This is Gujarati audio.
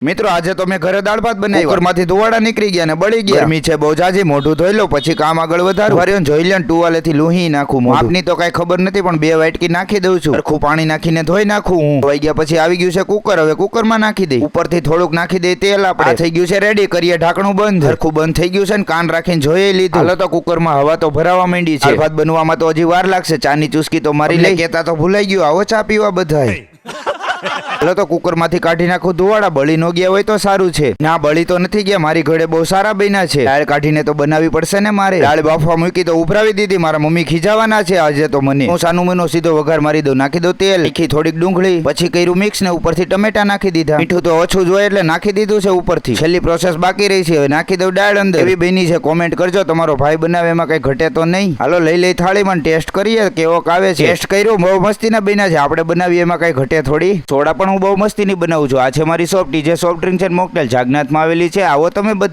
મિત્રો આજે તો મેં ઘરે દાળ ભાત બનાવી, કુકરમાંથી ધુવાડા નીકળી ગયા ને બળી ગયા. ગરમી છે બહુ જાજી, મોઢું ધોઈ લો પછી કામ આગળ વધારું. વર્યો જોઈ લે ટુવાલેથી લૂહી નાખું. માપની તો કઈ ખબર નથી પણ 2 વાટકી નાખી દઉં છું. સરખું પાણી નાખીને ધોઈ નાખું. હું ધોઈ ગયા પછી આવી ગયું છે કુકર. હવે કુકરમાં નાખી દઈ. ઉપરથી થોડુંક નાખી દઈ તેલ. આપણે થઈ ગયું છે રેડી. કરીએ ઢાંકણું બંધ. સરખું બંધ થઈ ગયું છે ને કાન રાખીને જોઈ લીધું. હાલો તો કુકરમાં હવા તો ભરાવા માંડી છે. દાળ ભાત બનવામાં તો હજી વાર લાગશે. ચાની ચુસ્કી તો મારી લઈ કેતા તો ભૂલાઈ ગયું. આવો ચા પીવા બધાય. હાલો તો કુકર માંથી કાઢી નાખું ધુવાડા. બળી નો ગયા હોય તો સારું છે. ના બળી તો નથી ગયા. મારી ઘરે બહુ સારા બન્યા છે. દાળ કાઢીને તો બનાવવી પડશે ને મારે. દાળ બાફવા મૂકી તો ઉભરાવી દીધી. મારા મમ્મી ખીજાવાના છે આજે તો મને. હું સાનું મનો સીધો વઘાર મારી દઉં. નાખી દઉં તેલ, તીખી થોડીક ડુંગળી, પછી કર્યું મિક્સ ને ઉપરથી ટમેટા નાખી દીધા. મીઠું તો ઓછું જોઈએ એટલે નાખી દીધું છે ઉપરથી. છેલ્લી પ્રોસેસ બાકી રહી છે. હવે નાખી દઉં દાળ અંદર. એવી બની છે. કોમેન્ટ કરજો તમારો ભાઈ બનાવે એમાં કઈ ઘટે તો નહીં. હાલો લઈ થાળીમાં ટેસ્ટ કરીએ કેવો આવે છે. ટેસ્ટ કર્યો બહુ મસ્તીના બન્યા છે. આપણે બનાવીએ એમાં કઈ ઘટે થોડી. સોડા પણ હું બહુ મસ્તીની બનાવું છું. આ છે મારી shop TJ soft drinks and mocktail, જાગનાથમાં આવેલી છે. આવો તમે બધા.